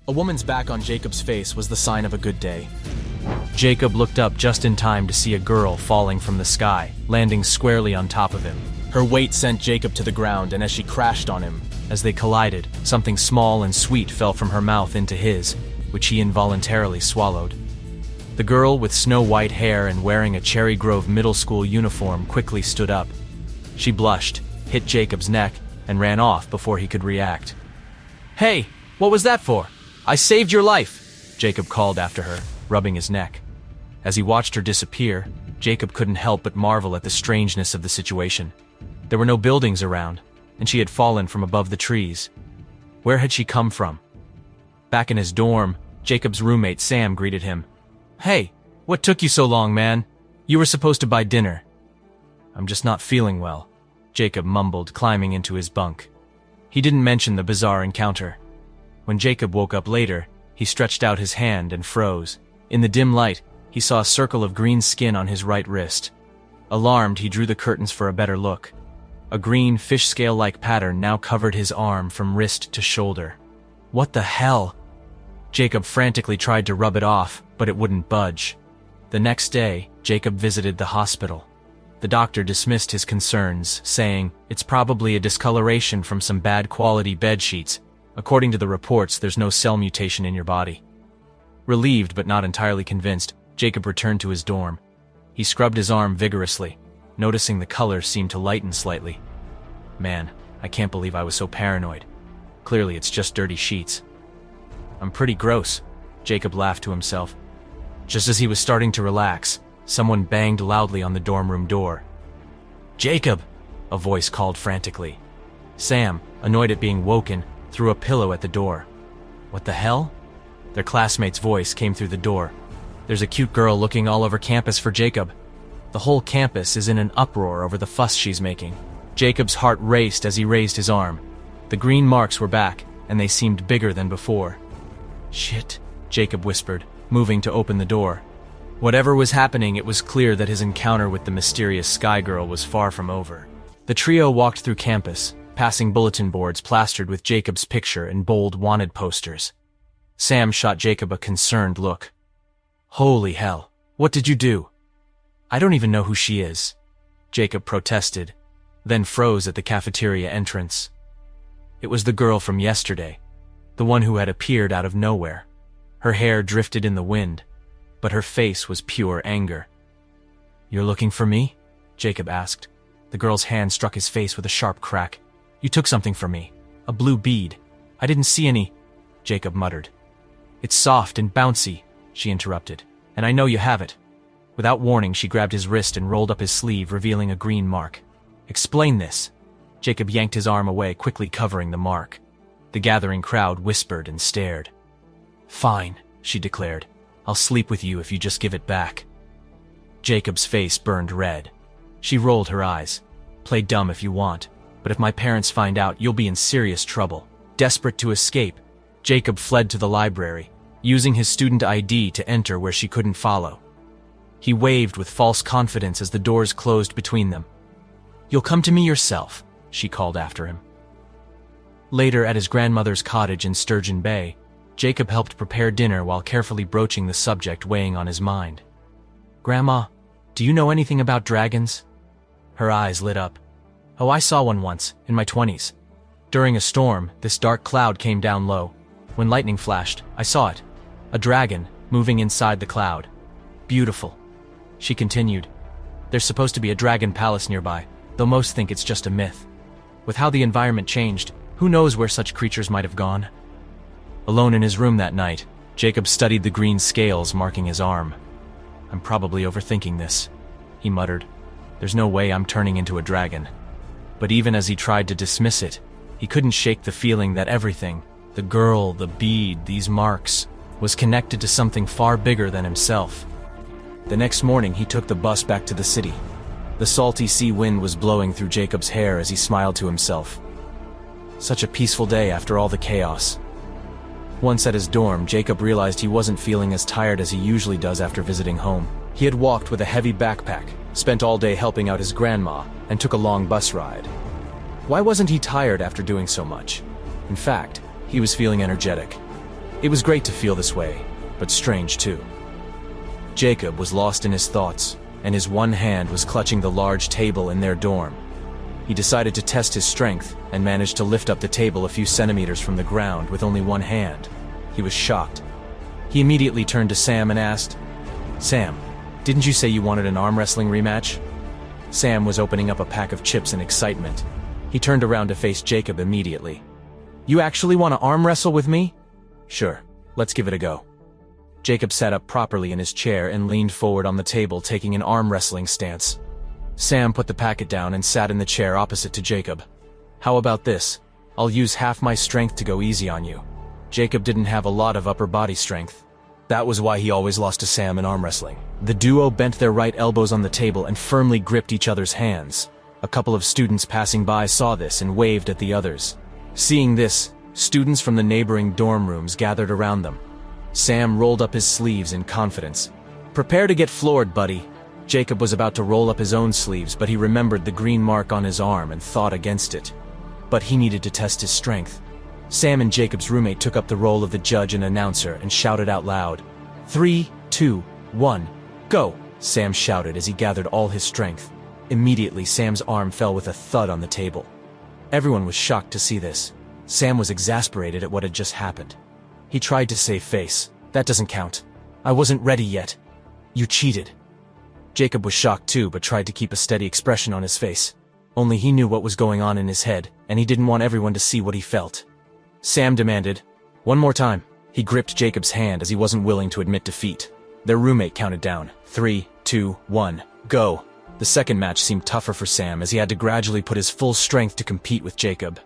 A woman's back on Jacob's face was the sign of a good day. Jacob looked up just in time to see a girl falling from the sky, landing squarely on top of him. Her weight sent Jacob to the ground, and as she crashed on him, as they collided, something small and sweet fell from her mouth into his, which he involuntarily swallowed. The girl with snow-white hair and wearing a Cherry Grove middle school uniform quickly stood up. She blushed, hit Jacob's neck, and ran off before he could react. "Hey, what was that for? I saved your life," Jacob called after her, rubbing his neck. As he watched her disappear, Jacob couldn't help but marvel at the strangeness of the situation. There were no buildings around, and she had fallen from above the trees. Where had she come from? Back in his dorm, Jacob's roommate Sam greeted him. "Hey, what took you so long, man? You were supposed to buy dinner." "I'm just not feeling well," Jacob mumbled, climbing into his bunk. He didn't mention the bizarre encounter. When Jacob woke up later, he stretched out his hand and froze. In the dim light, he saw a circle of green skin on his right wrist. Alarmed, he drew the curtains for a better look. A green fish scale-like pattern now covered his arm from wrist to shoulder. What the hell? Jacob frantically tried to rub it off, but it wouldn't budge. The next day, Jacob visited the hospital. The doctor dismissed his concerns, saying, "It's probably a discoloration from some bad quality bed sheets. According to the reports, there's no cell mutation in your body." Relieved but not entirely convinced, Jacob returned to his dorm. He scrubbed his arm vigorously, noticing the color seemed to lighten slightly. "Man, I can't believe I was so paranoid. Clearly it's just dirty sheets." "I'm pretty gross," Jacob laughed to himself. Just as he was starting to relax, someone banged loudly on the dorm room door. "Jacob!" a voice called frantically. Sam, annoyed at being woken, threw a pillow at the door. "What the hell?" Their classmate's voice came through the door. "There's a cute girl looking all over campus for Jacob. The whole campus is in an uproar over the fuss she's making." Jacob's heart raced as he raised his arm. The green marks were back, and they seemed bigger than before. "Shit," Jacob whispered, moving to open the door. Whatever was happening, it was clear that his encounter with the mysterious Sky Girl was far from over. The trio walked through campus, passing bulletin boards plastered with Jacob's picture and bold wanted posters. Sam shot Jacob a concerned look. "Holy hell, what did you do?" "I don't even know who she is," Jacob protested, then froze at the cafeteria entrance. It was the girl from yesterday, the one who had appeared out of nowhere. Her hair drifted in the wind, but her face was pure anger. "You're looking for me?" Jacob asked. The girl's hand struck his face with a sharp crack. "You took something from me. A blue bead. I didn't see any," Jacob muttered. "It's soft and bouncy," she interrupted, "and I know you have it." Without warning, she grabbed his wrist and rolled up his sleeve, revealing a green mark. "Explain this." Jacob yanked his arm away, quickly covering the mark. The gathering crowd whispered and stared. "Fine," she declared. "I'll sleep with you if you just give it back." Jacob's face burned red. She rolled her eyes. "Play dumb if you want, but if my parents find out, you'll be in serious trouble." Desperate to escape, Jacob fled to the library, using his student ID to enter where she couldn't follow. He waved with false confidence as the doors closed between them. "You'll come to me yourself," she called after him. Later, at his grandmother's cottage in Sturgeon Bay, Jacob helped prepare dinner while carefully broaching the subject weighing on his mind. "Grandma, do you know anything about dragons?" Her eyes lit up. "Oh, I saw one once, in my 20s. During a storm, this dark cloud came down low. When lightning flashed, I saw it. A dragon, moving inside the cloud. Beautiful." She continued, "There's supposed to be a dragon palace nearby, though most think it's just a myth. With how the environment changed, who knows where such creatures might have gone?" Alone in his room that night, Jacob studied the green scales marking his arm. "I'm probably overthinking this," he muttered. "There's no way I'm turning into a dragon." But even as he tried to dismiss it, he couldn't shake the feeling that everything, the girl, the bead, these marks, was connected to something far bigger than himself. The next morning, he took the bus back to the city. The salty sea wind was blowing through Jacob's hair as he smiled to himself. Such a peaceful day after all the chaos. Once at his dorm, Jacob realized he wasn't feeling as tired as he usually does after visiting home. He had walked with a heavy backpack, spent all day helping out his grandma, and took a long bus ride. Why wasn't he tired after doing so much? In fact, he was feeling energetic. It was great to feel this way, but strange too. Jacob was lost in his thoughts, and his one hand was clutching the large table in their dorm. He decided to test his strength and managed to lift up the table a few centimeters from the ground with only one hand. He was shocked. He immediately turned to Sam and asked, "Sam, didn't you say you wanted an arm wrestling rematch?" Sam was opening up a pack of chips in excitement. He turned around to face Jacob immediately. "You actually want to arm wrestle with me?" "Sure, let's give it a go." Jacob sat up properly in his chair and leaned forward on the table, taking an arm wrestling stance. Sam put the packet down and sat in the chair opposite to Jacob. "How about this? I'll use half my strength to go easy on you." Jacob didn't have a lot of upper body strength. That was why he always lost to Sam in arm wrestling. The duo bent their right elbows on the table and firmly gripped each other's hands. A couple of students passing by saw this and waved at the others. Seeing this, students from the neighboring dorm rooms gathered around them. Sam rolled up his sleeves in confidence. "Prepare to get floored, buddy." Jacob was about to roll up his own sleeves, but he remembered the green mark on his arm and thought against it. But he needed to test his strength. Sam and Jacob's roommate took up the role of the judge and announcer and shouted out loud, "3, 2, 1, go!" Sam shouted as he gathered all his strength. Immediately, Sam's arm fell with a thud on the table. Everyone was shocked to see this. Sam was exasperated at what had just happened. He tried to save face. "That doesn't count. I wasn't ready yet. You cheated." Jacob was shocked too, but tried to keep a steady expression on his face. Only he knew what was going on in his head, and he didn't want everyone to see what he felt. Sam demanded, "One more time." He gripped Jacob's hand as he wasn't willing to admit defeat. Their roommate counted down. 3, 2, 1, go. The second match seemed tougher for Sam as he had to gradually put his full strength to compete with Jacob.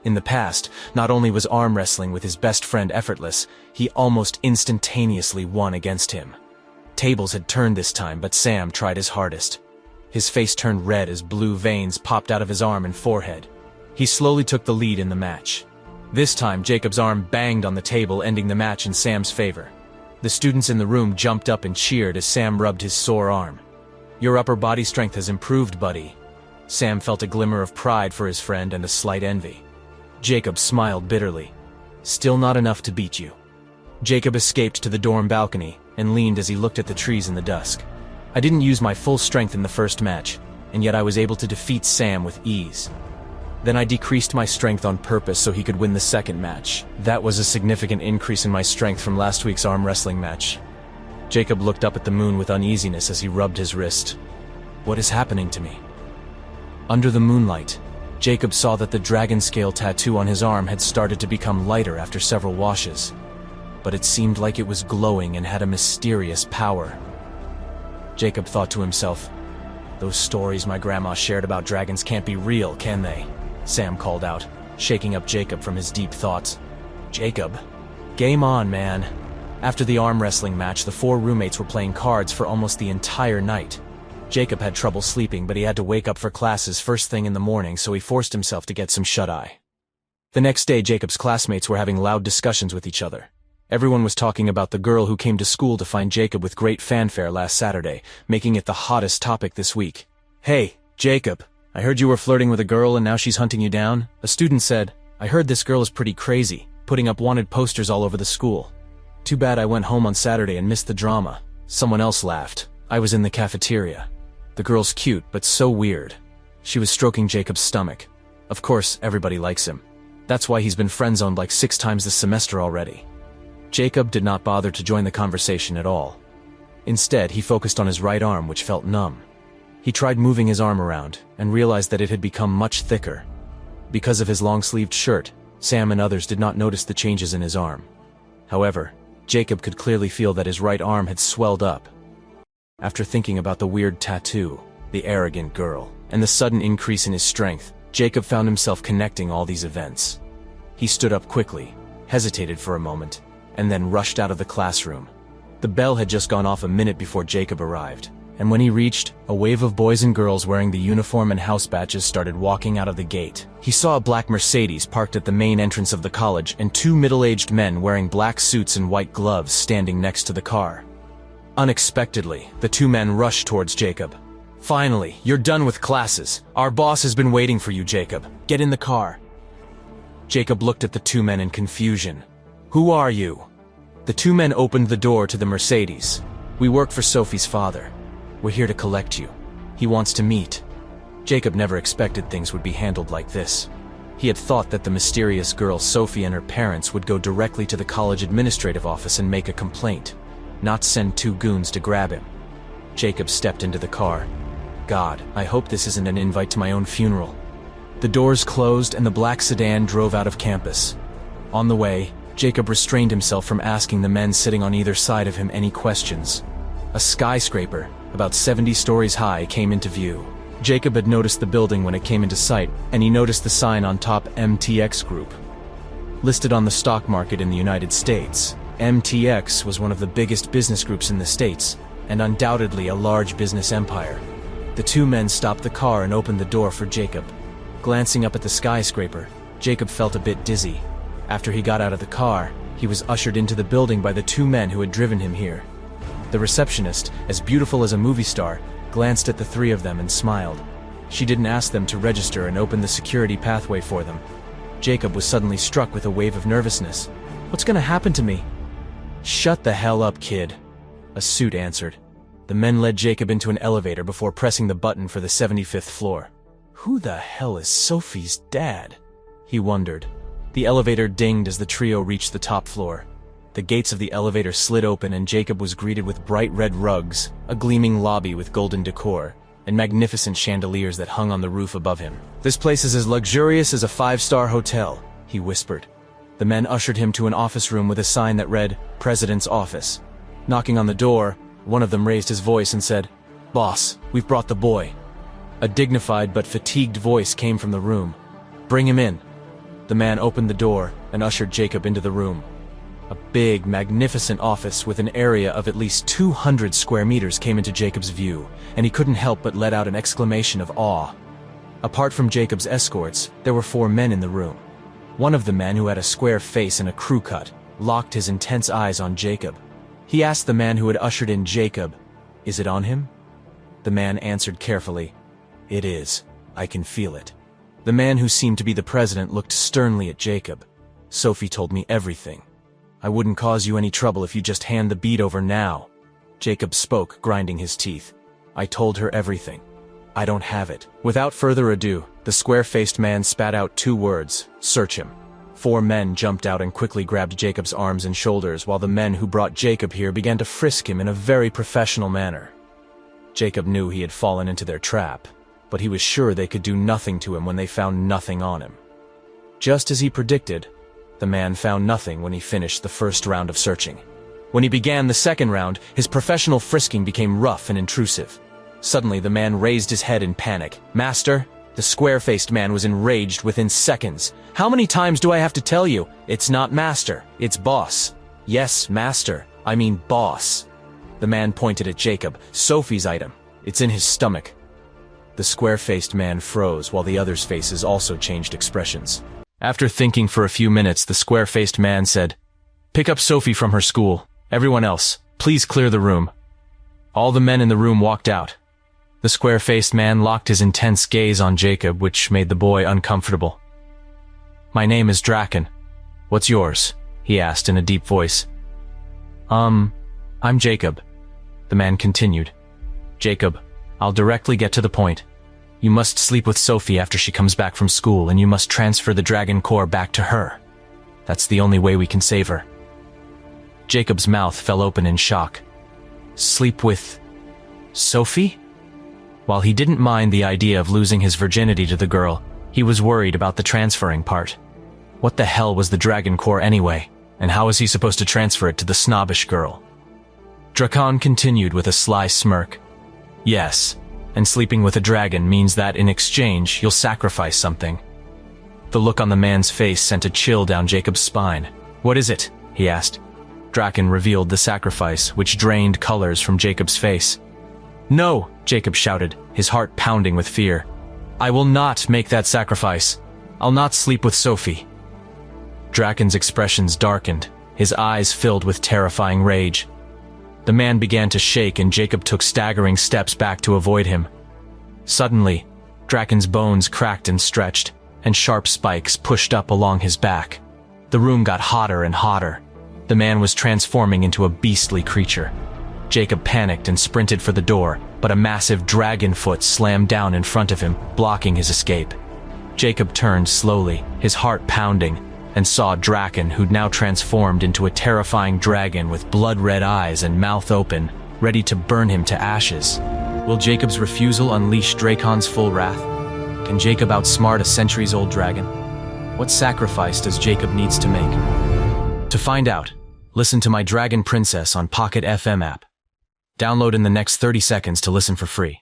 In the past, not only was arm wrestling with his best friend effortless, he almost instantaneously won against him. Tables had turned this time, but Sam tried his hardest. His face turned red as blue veins popped out of his arm and forehead. He slowly took the lead in the match. This time, Jacob's arm banged on the table, ending the match in Sam's favor. The students in the room jumped up and cheered as Sam rubbed his sore arm. "Your upper body strength has improved, buddy." Sam felt a glimmer of pride for his friend and a slight envy. Jacob smiled bitterly. "Still not enough to beat you." Jacob escaped to the dorm balcony and leaned as he looked at the trees in the dusk. "I didn't use my full strength in the first match, and yet I was able to defeat Sam with ease. Then I decreased my strength on purpose so he could win the second match. That was a significant increase in my strength from last week's arm wrestling match." Jacob looked up at the moon with uneasiness as he rubbed his wrist. "What is happening to me?" Under the moonlight, Jacob saw that the dragon scale tattoo on his arm had started to become lighter after several washes. But it seemed like it was glowing and had a mysterious power. Jacob thought to himself, "Those stories my grandma shared about dragons can't be real, can they?" Sam called out, shaking up Jacob from his deep thoughts. "Jacob, game on, man." After the arm wrestling match, the four roommates were playing cards for almost the entire night. Jacob had trouble sleeping, but he had to wake up for classes first thing in the morning, so he forced himself to get some shut-eye. The next day, Jacob's classmates were having loud discussions with each other. Everyone was talking about the girl who came to school to find Jacob with great fanfare last Saturday, making it the hottest topic this week. "Hey, Jacob, I heard you were flirting with a girl and now she's hunting you down." A student said, "I heard this girl is pretty crazy, putting up wanted posters all over the school. Too bad I went home on Saturday and missed the drama." Someone else laughed. "I was in the cafeteria. The girl's cute, but so weird." She was stroking Jacob's stomach. Of course, everybody likes him. That's why he's been friend-zoned like 6 times this semester already. Jacob did not bother to join the conversation at all. Instead, he focused on his right arm, which felt numb. He tried moving his arm around, and realized that it had become much thicker. Because of his long-sleeved shirt, Sam and others did not notice the changes in his arm. However, Jacob could clearly feel that his right arm had swelled up. After thinking about the weird tattoo, the arrogant girl, and the sudden increase in his strength, Jacob found himself connecting all these events. He stood up quickly, hesitated for a moment, and then rushed out of the classroom. The bell had just gone off a minute before Jacob arrived, and when he reached, a wave of boys and girls wearing the uniform and house badges started walking out of the gate. He saw a black Mercedes parked at the main entrance of the college and 2 middle-aged men wearing black suits and white gloves standing next to the car. Unexpectedly, the 2 men rushed towards Jacob. "Finally, you're done with classes. Our boss has been waiting for you, Jacob. Get in the car." Jacob looked at the 2 men in confusion. "Who are you?" The two men opened the door to the Mercedes. "We work for Sophie's father. We're here to collect you. He wants to meet." Jacob never expected things would be handled like this. He had thought that the mysterious girl Sophie and her parents would go directly to the college administrative office and make a complaint, not send two goons to grab him. Jacob stepped into the car. God, I hope this isn't an invite to my own funeral. The doors closed and the black sedan drove out of campus. On the way, Jacob restrained himself from asking the men sitting on either side of him any questions. A skyscraper, about 70 stories high, came into view. Jacob had noticed the building when it came into sight, and he noticed the sign on top, MTX Group. Listed on the stock market in the United States, MTX was one of the biggest business groups in the States, and undoubtedly a large business empire. The two men stopped the car and opened the door for Jacob. Glancing up at the skyscraper, Jacob felt a bit dizzy. After he got out of the car, he was ushered into the building by the two men who had driven him here. The receptionist, as beautiful as a movie star, glanced at the three of them and smiled. She didn't ask them to register and open the security pathway for them. Jacob was suddenly struck with a wave of nervousness. "What's gonna happen to me?" "Shut the hell up, kid," a suit answered. The men led Jacob into an elevator before pressing the button for the 75th floor. Who the hell is Sophie's dad? He wondered. The elevator dinged as the trio reached the top floor. The gates of the elevator slid open and Jacob was greeted with bright red rugs, a gleaming lobby with golden decor, and magnificent chandeliers that hung on the roof above him. "This place is as luxurious as a 5-star hotel," he whispered. The men ushered him to an office room with a sign that read, "President's Office." Knocking on the door, one of them raised his voice and said, "Boss, we've brought the boy." A dignified but fatigued voice came from the room. "Bring him in." The man opened the door and ushered Jacob into the room. A big, magnificent office with an area of at least 200 square meters came into Jacob's view, and he couldn't help but let out an exclamation of awe. Apart from Jacob's escorts, there were 4 men in the room. One of the men, who had a square face and a crew cut, locked his intense eyes on Jacob. He asked the man who had ushered in Jacob, "Is it on him?" The man answered carefully, "It is. I can feel it." The man, who seemed to be the president, looked sternly at Jacob. "Sophie told me everything. I wouldn't cause you any trouble if you just hand the bead over now." Jacob spoke, grinding his teeth. "I told her everything. I don't have it." Without further ado, the square-faced man spat out 2 words, "Search him." 4 men jumped out and quickly grabbed Jacob's arms and shoulders, while the men who brought Jacob here began to frisk him in a very professional manner. Jacob knew he had fallen into their trap, but he was sure they could do nothing to him when they found nothing on him. Just as he predicted, the man found nothing when he finished the first round of searching. When he began the second round, his professional frisking became rough and intrusive. Suddenly, the man raised his head in panic. "Master?" The square-faced man was enraged within seconds. "How many times do I have to tell you? It's not master, it's boss." "Yes, master. I mean boss." The man pointed at Jacob. "Sophie's item. It's in his stomach." The square-faced man froze while the others' faces also changed expressions. After thinking for a few minutes, the square-faced man said, "Pick up Sophie from her school. Everyone else, please clear the room." All the men in the room walked out. The square-faced man locked his intense gaze on Jacob, which made the boy uncomfortable. "My name is Draken. What's yours?" he asked in a deep voice. I'm Jacob," the man continued. "Jacob, I'll directly get to the point. You must sleep with Sophie after she comes back from school, and you must transfer the Dragon Core back to her. That's the only way we can save her." Jacob's mouth fell open in shock. Sleep with Sophie? While he didn't mind the idea of losing his virginity to the girl, he was worried about the transferring part. What the hell was the Dragon Core anyway, and how was he supposed to transfer it to the snobbish girl? Drakan continued with a sly smirk. "Yes. And sleeping with a dragon means that in exchange, you'll sacrifice something." The look on the man's face sent a chill down Jacob's spine. "What is it?" he asked. Draken revealed the sacrifice, which drained colors from Jacob's face. "No!" Jacob shouted, his heart pounding with fear. "I will not make that sacrifice. I'll not sleep with Sophie." Draken's expressions darkened, his eyes filled with terrifying rage. The man began to shake and Jacob took staggering steps back to avoid him. Suddenly, Draken's bones cracked and stretched, and sharp spikes pushed up along his back. The room got hotter and hotter. The man was transforming into a beastly creature. Jacob panicked and sprinted for the door, but a massive dragon foot slammed down in front of him, blocking his escape. Jacob turned slowly, his heart pounding, and saw Draken, who'd now transformed into a terrifying dragon with blood-red eyes and mouth open, ready to burn him to ashes. Will Jacob's refusal unleash Dracon's full wrath? Can Jacob outsmart a centuries-old dragon? What sacrifice does Jacob needs to make? To find out, listen to my Dragon Princess on Pocket FM app. Download in the next 30 seconds to listen for free.